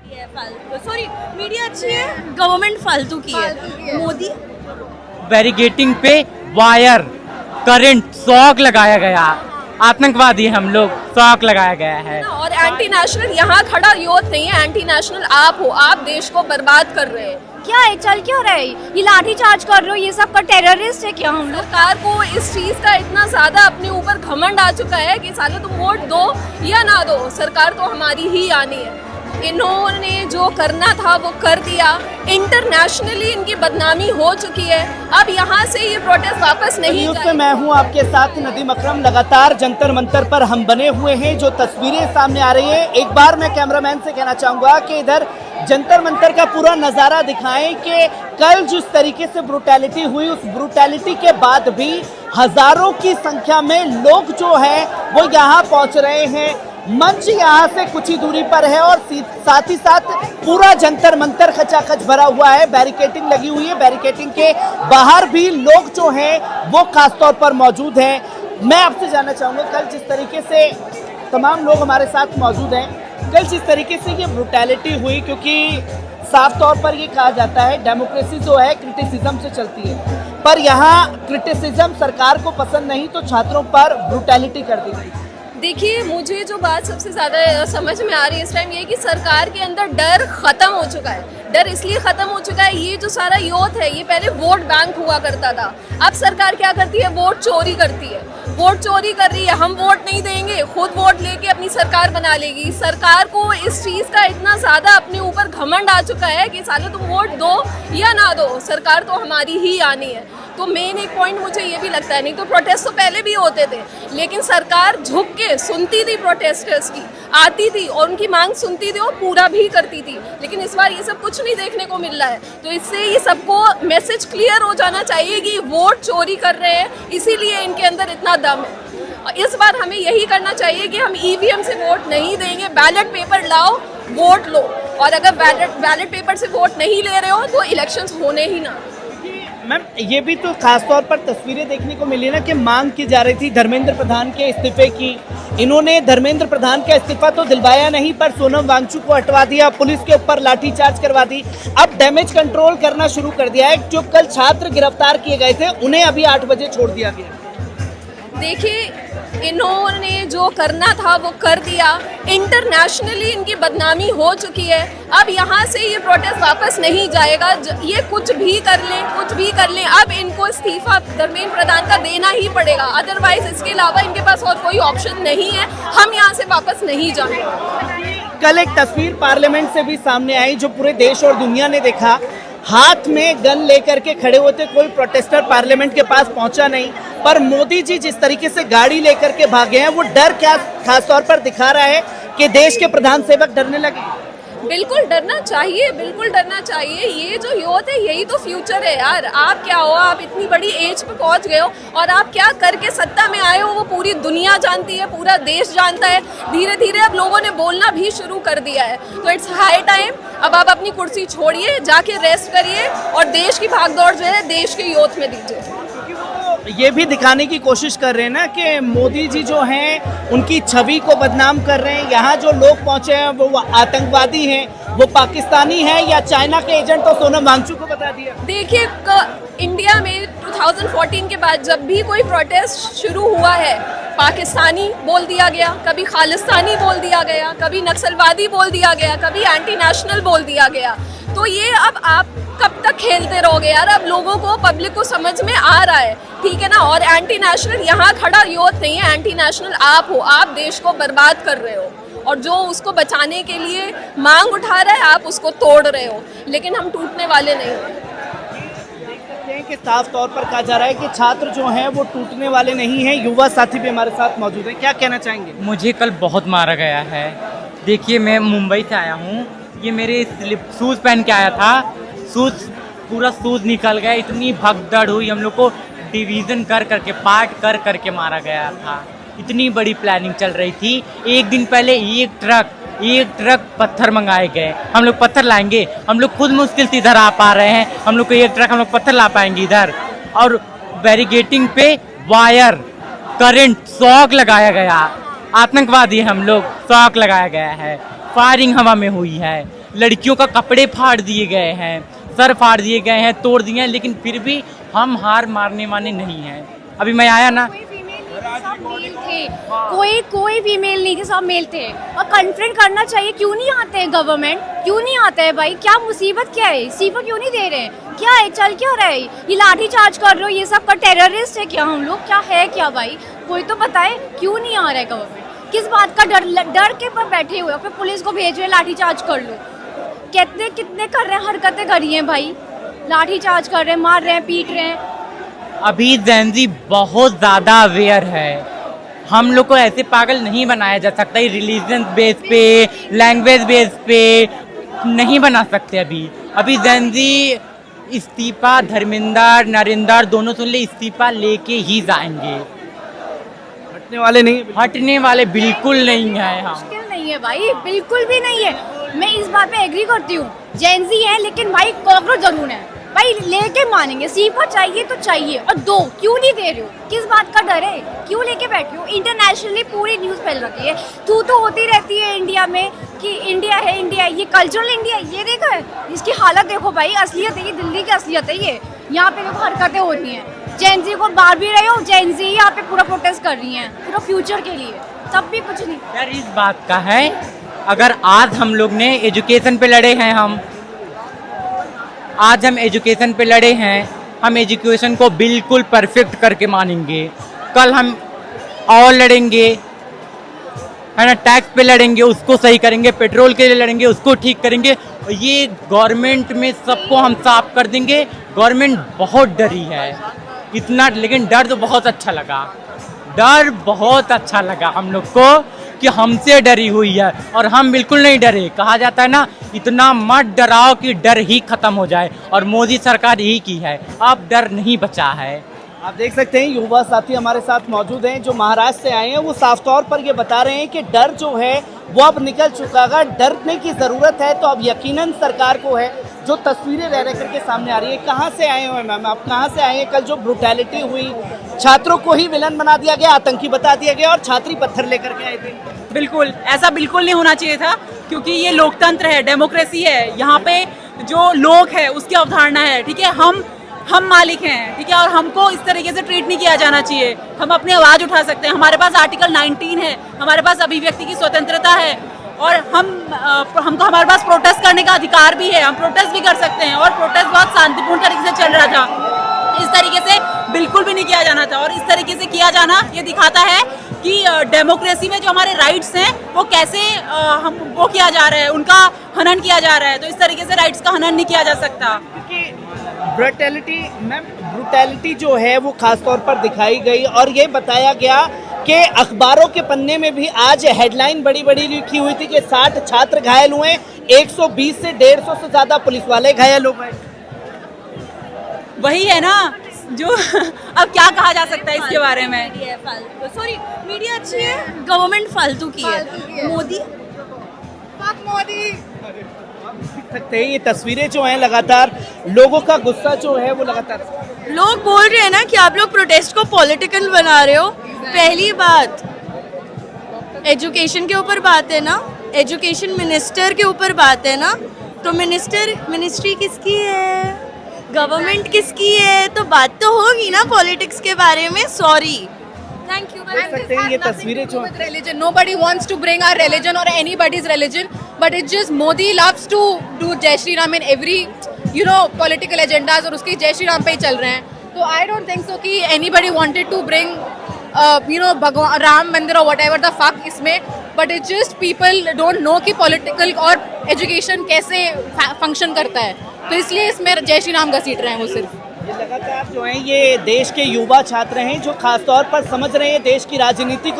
Sorry, media अच्छी है, government फालतू की है। मोदी बैरिकेटिंग पे वायर करंट शॉक लगाया गया, आतंकवादी हम लोग, शॉक लगाया गया है। और एंटी नेशनल यहाँ खड़ा यूथ नहीं है, एंटी नेशनल आप हो, आप देश को बर्बाद कर रहे हैं। क्या है, चल क्यों रहा है? ये लाठी चार्ज कर रहे हो, ये सब का टेररिस्ट है क्या हम लोग? सरकार को इस चीज का इतना ज्यादा अपने ऊपर घमंड आ चुका है कि साले तुम वोट दो या ना दो, सरकार तो हमारी ही आनी है। इन्होंने जो करना था वो कर दिया, इंटरनेशनली इनकी बदनामी हो चुकी है। अब यहाँ से ये प्रोटेस्ट वापस नहीं न्यूज़ पे जाएगा। मैं हूँ आपके साथ नदीम अकरम। लगातार जंतर मंतर पर हम बने हुए हैं, जो तस्वीरें सामने आ रही हैं, एक बार मैं कैमरामैन से कहना चाहूँगा कि इधर जंतर मंतर का पूरा नज़ारा दिखाएं कि कल जिस तरीके से ब्रुटैलिटी हुई, उस ब्रुटैलिटी के बाद भी हजारों की संख्या में लोग जो है वो यहाँ पहुँच रहे हैं। मंच यहाँ से कुछ ही दूरी पर है और साथ ही साथ पूरा जंतर मंतर खचाखच भरा हुआ है, बैरिकेटिंग लगी हुई है। बैरिकेटिंग के बाहर भी लोग जो हैं वो खास तौर पर मौजूद हैं। मैं आपसे जानना चाहूँगा, कल जिस तरीके से तमाम लोग हमारे साथ मौजूद हैं, कल जिस तरीके से ये ब्रुटैलिटी हुई, क्योंकि साफ तौर पर ये कहा जाता है डेमोक्रेसी जो है क्रिटिसिज्म से चलती है, पर यहाँ क्रिटिसिज्म सरकार को पसंद नहीं तो छात्रों पर ब्रुटैलिटी कर दी गई। देखिए, मुझे जो बात सबसे ज़्यादा समझ में आ रही है इस टाइम ये कि सरकार के अंदर डर ख़त्म हो चुका है। डर इसलिए ख़त्म हो चुका है, ये जो सारा यूथ है, ये पहले वोट बैंक हुआ करता था। अब सरकार क्या करती है? वोट चोरी करती है, वोट चोरी कर रही है। हम वोट नहीं देंगे, खुद वोट लेके अपनी सरकार बना लेगी। सरकार को इस चीज़ का इतना ज़्यादा अपने ऊपर घमंड आ चुका है कि साले तुम वोट दो या ना दो, सरकार तो हमारी ही आनी है। तो मेन एक पॉइंट मुझे ये भी लगता है, नहीं तो प्रोटेस्ट तो पहले भी होते थे, लेकिन सरकार झुक के सुनती थी प्रोटेस्टर्स की, आती थी और उनकी मांग सुनती थी और पूरा भी करती थी। लेकिन इस बार ये सब कुछ नहीं देखने को मिल रहा है। तो इससे ये सबको मैसेज क्लियर हो जाना चाहिए कि वोट चोरी कर रहे हैं, इसीलिए इनके अंदर इतना दम है। और इस बार हमें यही करना चाहिए कि हम ईवीएम से वोट नहीं देंगे, बैलेट पेपर लाओ, वोट लो। और अगर बैलेट पेपर से वोट नहीं ले रहे हो तो इलेक्शंस होने ही ना। मैम, ये भी तो खास तौर पर तस्वीरें देखने को मिली ना कि मांग की जा रही थी धर्मेंद्र प्रधान के इस्तीफे की। इन्होंने धर्मेंद्र प्रधान का इस्तीफा तो दिलवाया नहीं, पर सोनम वांगचुक को हटवा दिया, पुलिस के ऊपर लाठीचार्ज करवा दी, अब डैमेज कंट्रोल करना शुरू कर दिया है। जो कल छात्र गिरफ्तार किए गए थे उन्हें अभी 8 बजे छोड़ दिया गया। देखिए, इन्होंने जो करना था वो कर दिया, इंटरनेशनली इनकी बदनामी हो चुकी है। अब यहाँ से ये प्रोटेस्ट वापस नहीं जाएगा। ये कुछ भी कर लें, कुछ भी कर लें, अब इनको इस्तीफा धर्मेंद्र प्रधान का देना ही पड़ेगा। अदरवाइज इसके अलावा इनके पास और कोई ऑप्शन नहीं है। हम यहाँ से वापस नहीं जाएंगे। कल एक तस्वीर पार्लियामेंट से भी सामने आई जो पूरे देश और दुनिया ने देखा। हाथ में गन लेकर के खड़े होते कोई प्रोटेस्टर पार्लियामेंट के पास पहुंचा नहीं, पर मोदी जी जिस तरीके से गाड़ी लेकर के भागे हैं, वो डर क्या खास तौर पर दिखा रहा है कि देश के प्रधान सेवक डरने लगे। बिल्कुल डरना चाहिए, बिल्कुल डरना चाहिए। ये जो यूथ है यही तो फ्यूचर है यार। आप क्या हो, आप इतनी बड़ी एज पे पहुंच गए हो और आप क्या करके सत्ता में आए हो वो पूरी दुनिया जानती है, पूरा देश जानता है। धीरे धीरे अब लोगों ने बोलना भी शुरू कर दिया है। तो इट्स हाई टाइम, अब आप अपनी कुर्सी छोड़िए, जाके रेस्ट करिए और देश की भागदौड़ जो है देश के यूथ में दीजिए। ये भी दिखाने की कोशिश कर रहे हैं ना कि मोदी जी जो हैं उनकी छवि को बदनाम कर रहे हैं। यहाँ जो लोग पहुँचे हैं वो आतंकवादी हैं, वो पाकिस्तानी हैं या चाइना के एजेंट, तो सोनम वांगचुक को बता दिया। देखिए, इंडिया में 2014 के बाद जब भी कोई प्रोटेस्ट शुरू हुआ है, पाकिस्तानी बोल दिया गया, कभी खालिस्तानी बोल दिया गया, कभी नक्सलवादी बोल दिया गया, कभी एंटी नेशनल बोल दिया गया। तो ये अब आप कब तक खेलते रहोगे यार? अब लोगों को, पब्लिक को समझ में आ रहा है, ठीक है ना। और एंटी नेशनल यहाँ खड़ा यूथ नहीं है, एंटी नेशनल आप हो, आप देश को बर्बाद कर रहे हो। और जो उसको बचाने के लिए मांग उठा रहा है, आप उसको तोड़ रहे हो। लेकिन हम टूटने वाले नहीं हैं। कि साफ तौर पर कहा जा रहा है कि छात्र जो हैं वो टूटने वाले नहीं हैं। युवा साथी भी हमारे साथ मौजूद हैं, क्या कहना चाहेंगे? मुझे कल बहुत मारा गया है। देखिए, मैं मुंबई से आया हूँ, ये मेरे शूज़ पहन के आया था, पूरा शूज़ निकल गया। इतनी भगदड़ हुई, हम लोग को डिवीज़न कर करके, पार्ट कर करके मारा गया था। इतनी बड़ी प्लानिंग चल रही थी। एक दिन पहले एक ट्रक पत्थर मंगाए गए। हम लोग पत्थर लाएंगे, हम लोग खुद मुश्किल से इधर आ पा रहे हैं, हम लोग को एक ट्रक हम लोग पत्थर ला पाएंगे इधर। और बैरिकेटिंग पे वायर करंट शॉक लगाया गया, आतंकवादी हम लोग, शॉक लगाया गया है, फायरिंग हवा में हुई है। लड़कियों का कपड़े फाड़ दिए गए हैं, सर फाड़ दिए गए हैं, तोड़ दिए हैं, लेकिन फिर भी हम हार मारने वाले नहीं हैं। अभी मैं आया ना, कोई फीमेल नहीं थे, सब मेल थे। और कन्फ्रंट करना चाहिए, क्यों नहीं आते हैं गवर्नमेंट, क्यों नहीं आते हैं भाई? क्या मुसीबत क्या है? इस्तीफा क्यों नहीं दे रहे हैं? क्या है, चल क्या रहा है? ये लाठी चार्ज कर रहे हो, ये सब का टेररिस्ट है क्या हम लोग? क्या है क्या भाई? कोई तो बताए, क्यों नहीं आ रहा है गवर्नमेंट? किस बात का डर के पर बैठे हुए हो? फिर पुलिस को भेज रहे हैं लाठी चार्ज कर लो। कितने कर रहे हैं, हरकतें करी हैं भाई, लाठी चार्ज कर रहे हैं, मार रहे हैं, पीट रहे हैं। अभी जेन ज़ी बहुत ज़्यादा अवेयर है, हम लोग को ऐसे पागल नहीं बनाया जा सकता। रिलीजन बेस पे, लैंग्वेज बेस पे नहीं बना सकते। अभी जेन ज़ी इस्तीफा, धर्मेंद्र नरेंद्र दोनों सुन ले, इस्तीफा लेके ही जाएंगे, हटने वाले नहीं। हटने वाले बिल्कुल नहीं है हम। मुश्किल नहीं है भाई, बिल्कुल भी नहीं है। मैं इस बात पे एग्री करती हूँ, जेनजी है लेकिन भाई कॉकरोच जरूर है भाई, लेके मानेंगे। सीफा चाहिए तो चाहिए, और दो क्यों नहीं दे रहे हो? किस बात का डर है? क्यों लेके बैठे हो? इंटरनेशनली पूरी न्यूज़ फैल रखी है, तो होती रहती है इंडिया में कि इंडिया है, इंडिया है, ये कल्चरल इंडिया। ये देखो इसकी हालत देखो भाई, असलियत है ये, दिल्ली की असलियत है ये। यहाँ पे देखो हरकतें हो रही हैं, जेनजी को बाहर भी रहे हो, जेनजी यहाँ पे पूरा प्रोटेस्ट कर रही हैं पूरा फ्यूचर के लिए, तब भी कुछ नहीं। यार इस बात का है, अगर आज हम लोग ने एजुकेशन पे लड़े हैं, आज हम एजुकेशन पे लड़े हैं, हम एजुकेशन को बिल्कुल परफेक्ट करके मानेंगे। कल हम और लड़ेंगे, है ना, टैक्स पे लड़ेंगे, उसको सही करेंगे, पेट्रोल के लिए लड़ेंगे, उसको ठीक करेंगे। और ये गवर्नमेंट में सबको हम साफ कर देंगे। गवर्नमेंट बहुत डरी है इतना, लेकिन डर तो बहुत अच्छा लगा, डर बहुत अच्छा लगा हम लोग को कि हमसे डरी हुई है, और हम बिल्कुल नहीं डरे। कहा जाता है ना, इतना मत डराओ कि डर ही खत्म हो जाए, और मोदी सरकार यही की है, अब डर नहीं बचा है। आप देख सकते हैं युवा साथी हमारे साथ मौजूद हैं जो महाराष्ट्र से आए हैं। वो साफ तौर पर ये बता रहे हैं कि डर जो है वो अब निकल चुका है, डरने की ज़रूरत है तो अब यकीनन सरकार को है। जो तस्वीरें रह करके सामने आ रही है, कहाँ से आए हो मैम, आप कहाँ से आए हैं? कल जो ब्रुटैलिटी हुई, छात्रों को ही विलन बना दिया गया, आतंकी बता दिया गया, और छात्री पत्थर लेकर के आए थे। बिल्कुल ऐसा बिल्कुल नहीं होना चाहिए था, क्योंकि ये लोकतंत्र है, डेमोक्रेसी है। यहाँ पे जो लोग है उसकी अवधारणा है, ठीक है, हम मालिक हैं, ठीक है, और हमको इस तरीके से ट्रीट नहीं किया जाना चाहिए। हम अपनी आवाज़ उठा सकते हैं, हमारे पास आर्टिकल 19 है, हमारे पास अभिव्यक्ति की स्वतंत्रता है, और हमको हमारे पास प्रोटेस्ट करने का अधिकार भी है, हम प्रोटेस्ट भी कर सकते हैं। और प्रोटेस्ट बहुत शांतिपूर्ण तरीके से चल रहा था, इस तरीके से बिल्कुल भी नहीं किया जाना था। और इस तरीके से किया जाना ये दिखाता है कि डेमोक्रेसी में जो हमारे राइट्स हैं वो कैसे वो किया जा रहा है, उनका हनन किया जा रहा है। तो इस तरीके से राइट्स का हनन नहीं किया जा सकता। क्योंकि ब्रुटैलिटी जो है वो खास तौर पर दिखाई गई, और ये बताया गया कि अखबारों के पन्ने में भी आज हेडलाइन बड़ी बड़ी लिखी हुई थी कि 60 छात्र घायल हुए, 120 से 150 से ज़्यादा पुलिस वाले घायल हो गए। वही है ना जो अब क्या कहा जा सकता है इसके बारे में। सॉरी, मीडिया अच्छी है, गवर्नमेंट फालतू की है। मोदी देख सकते हैं ये तस्वीरें जो हैं, लगातार लोगों का गुस्सा जो है वो लगातार, लोग बोल रहे हैं ना कि आप लोग प्रोटेस्ट को पॉलिटिकल बना रहे हो। पहली बात, एजुकेशन के ऊपर बात है ना, एजुकेशन मिनिस्टर के ऊपर बात है ना, तो मिनिस्ट्री किसकी है, गवर्नमेंट किसकी है, तो बात तो होगी ना पॉलिटिक्स के बारे में। Sorry, thank you. देख सकते हैं ये तस्वीरें जो हैं। Religion. Nobody wants to bring our religion or anybody's religion, but it's just Modi loves to do Jai Shri Ram in every, political agendas, और उसके जय श्री राम पे ही चल रहे हैं। तो I don't think so कि anybody wanted to bring, भगवान राम मंदिर और whatever the fuck इसमें, but it's just people don't know कि political और education कैसे function करता है, तो इसलिए इसमें जय श्री राम घसीट रहे हैं वो सिर्फ। ये लगातार जो है ये देश के युवा छात्र हैं जो खास तौर पर समझ रहे हैं देश की राजनीति को।